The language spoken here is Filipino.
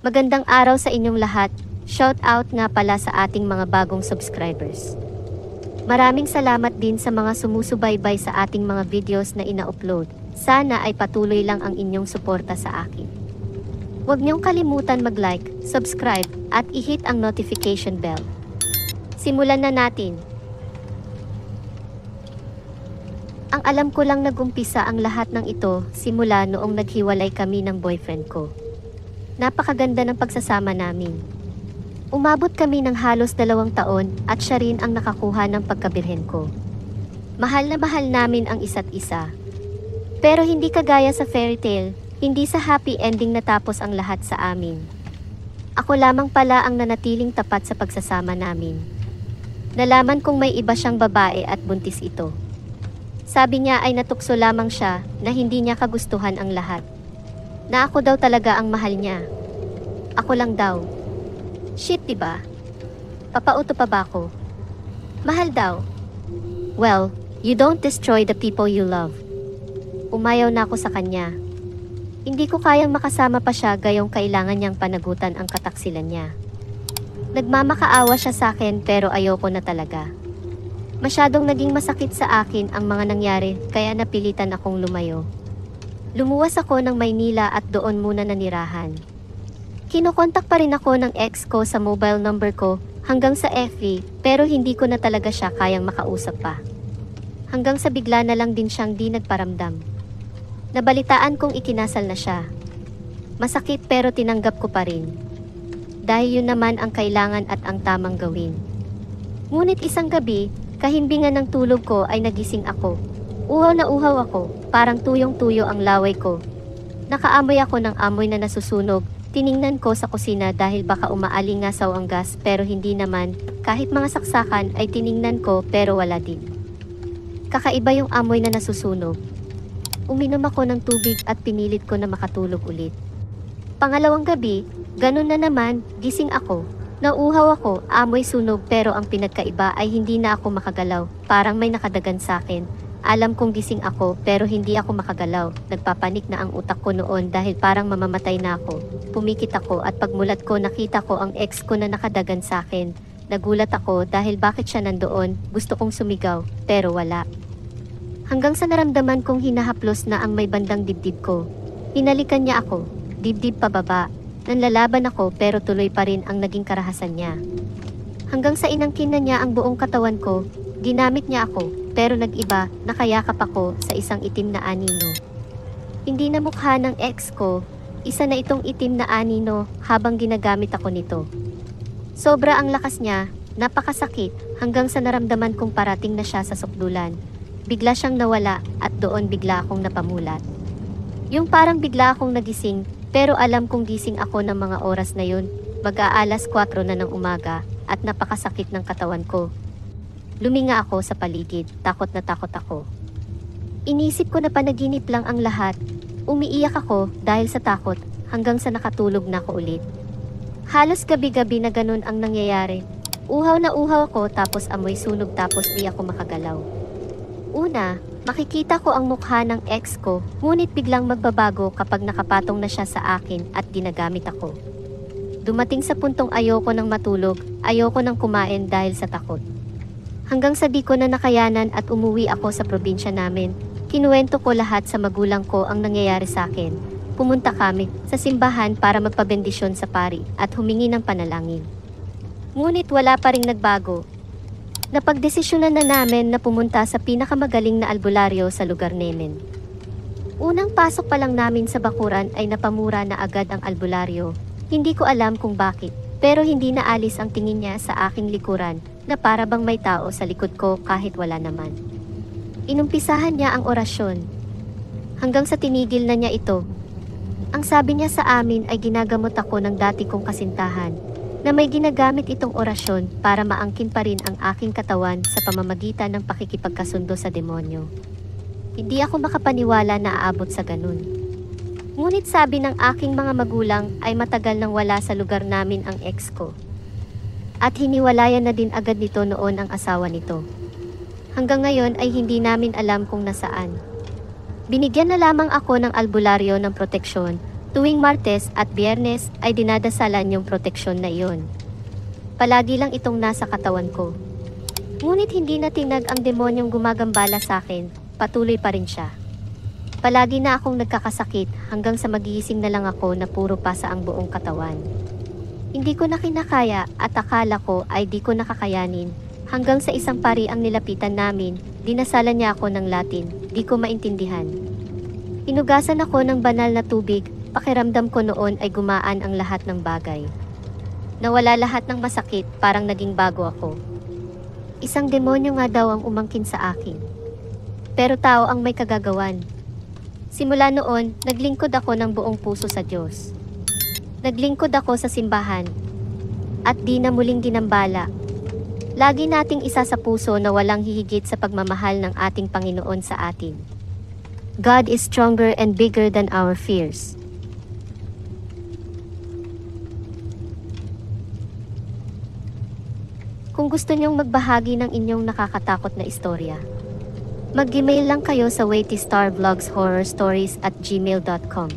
Magandang araw sa inyong lahat. Shout out nga pala sa ating mga bagong subscribers. Maraming salamat din sa mga sumusubaybay sa ating mga videos na ina-upload. Sana ay patuloy lang ang inyong suporta sa akin. Huwag niyong kalimutan mag-like, subscribe, at i-hit ang notification bell. Simulan na natin. Ang alam ko lang nagumpisa ang lahat ng ito simula noong naghiwalay kami ng boyfriend ko. Napakaganda ng pagsasama namin. Umabot kami ng halos 2 taon at siya rin ang nakakuha ng pagkabirhen ko. Mahal na mahal namin ang isa't isa. Pero hindi kagaya sa fairy tale, hindi sa happy ending natapos ang lahat sa amin. Ako lamang pala ang nanatiling tapat sa pagsasama namin. Nalaman kong may iba siyang babae at buntis ito. Sabi niya ay natukso lamang siya na hindi niya kagustuhan ang lahat. Na ako daw talaga ang mahal niya. Ako lang daw. Shit, diba? Papauto pa ba ako? Mahal daw. Well, you don't destroy the people you love. Umayaw na ako sa kanya. Hindi ko kayang makasama pa siya gayong kailangan niyang panagutan ang kataksilan niya. Nagmamakaawa siya sa akin pero ayoko na talaga. Masyadong naging masakit sa akin ang mga nangyari kaya napilitan akong lumayo. Lumuwas ako ng Maynila at doon muna nanirahan. Kinokontak pa rin ako ng ex ko sa mobile number ko hanggang sa FB pero hindi ko na talaga siya kayang makausap pa. Hanggang sa bigla na lang din siyang di nagparamdam. Nabalitaan kong ikinasal na siya. Masakit pero tinanggap ko pa rin. Dahil yun naman ang kailangan at ang tamang gawin. Ngunit isang gabi, kahimbingan ng tulog ko ay nagising ako. Uhaw na uhaw ako, parang tuyong-tuyo ang laway ko. Nakaamoy ako ng amoy na nasusunog. Tiningnan ko sa kusina dahil baka umaalingasaw ang gas pero hindi naman. Kahit mga saksakan ay tiningnan ko pero wala din. Kakaiba yung amoy na nasusunog. Uminom ako ng tubig at pinilit ko na makatulog ulit. Pangalawang gabi, ganun na naman, gising ako. Nauuhaw ako, amoy sunog pero ang pinagkaiba ay hindi na ako makagalaw. Parang may nakadagan sa akin. Alam kong gising ako pero hindi ako makagalaw. Nagpapanik na ang utak ko noon dahil parang mamamatay na ako. Pumikit ako at pagmulat ko nakita ko ang ex ko na nakadagan sa akin. Nagulat ako dahil bakit siya nandoon, gusto kong sumigaw pero wala. Hanggang sa naramdaman kong hinahaplos na ang may bandang dibdib ko. Hinalikan niya ako, dibdib pababa. Nanlalaban ako pero tuloy pa rin ang naging karahasan niya. Hanggang sa inangkin na niya ang buong katawan ko, ginamit niya ako, pero nag-iba, nakayakap ako sa isang itim na anino. Hindi na mukha ng ex ko, isa na itong itim na anino habang ginagamit ako nito. Sobra ang lakas niya, napakasakit, hanggang sa naramdaman kong parating na siya sa sukdulan. Bigla siyang nawala at doon bigla akong napamulat. Yung parang bigla akong nagising, pero alam kong gising ako ng mga oras na yun, mag-aalas 4 na ng umaga at napakasakit ng katawan ko. Luminga ako sa paligid, takot na takot ako. Inisip ko na panaginip lang ang lahat. Umiiyak ako dahil sa takot hanggang sa nakatulog na ako ulit. Halos gabi-gabi na ganun ang nangyayari. Uhaw na uhaw ako tapos amoy sunog tapos di ako makagalaw. Una, makikita ko ang mukha ng ex ko, ngunit biglang magbabago kapag nakapatong na siya sa akin at ginagamit ako. Dumating sa puntong ayoko nang matulog, ayoko nang kumain dahil sa takot. Hanggang sa di ko na nakayanan at umuwi ako sa probinsya namin, kinuwento ko lahat sa magulang ko ang nangyayari sa akin. Pumunta kami sa simbahan para magpabendisyon sa pari at humingi ng panalangin. Ngunit wala pa ring nagbago. Napagdesisyonan na namin na pumunta sa pinakamagaling na albularyo sa lugar namin. Unang pasok pa lang namin sa bakuran ay napamura na agad ang albularyo. Hindi ko alam kung bakit, pero hindi naalis ang tingin niya sa aking likuran na para bang may tao sa likod ko kahit wala naman. Inumpisahan niya ang orasyon. Hanggang sa tinigil na niya ito. Ang sabi niya sa amin ay ginagamot ako ng dati kong kasintahan, na may ginagamit itong orasyon para maangkin pa rin ang aking katawan sa pamamagitan ng pakikipagkasundo sa demonyo. Hindi ako makapaniwala na aabot sa ganun. Ngunit sabi ng aking mga magulang ay matagal nang wala sa lugar namin ang ex ko. At hiniwalayan na din agad nito noon ang asawa nito. Hanggang ngayon ay hindi namin alam kung nasaan. Binigyan na lamang ako ng albularyo ng proteksyon Tuwing Martes at Biyernes ay dinadasalan yung proteksyon na iyon. Palagi lang itong nasa katawan ko. Ngunit hindi natinag ang demonyong gumagambala sa akin, patuloy pa rin siya. Palagi na akong nagkakasakit hanggang sa magigising na lang ako na puro pasa ang buong katawan. Hindi ko na kinakaya at akala ko ay di ko nakakayanin. Hanggang sa isang pari ang nilapitan namin, dinasalan niya ako ng Latin, di ko maintindihan. Inugasan ako ng banal na tubig, pakiramdam ko noon ay gumaan ang lahat ng bagay. Nawala lahat ng masakit, parang naging bago ako. Isang demonyo nga daw ang umangkin sa akin. Pero tao ang may kagagawan. Simula noon, naglingkod ako ng buong puso sa Diyos. Naglingkod ako sa simbahan. At di na muling ginambala. Lagi nating isa sa puso na walang hihigit sa pagmamahal ng ating Panginoon sa atin. God is stronger and bigger than our fears. Kung gusto niyong magbahagi ng inyong nakakatakot na istorya, mag-email lang kayo sa waitystarvlogshorrorstories@gmail.com.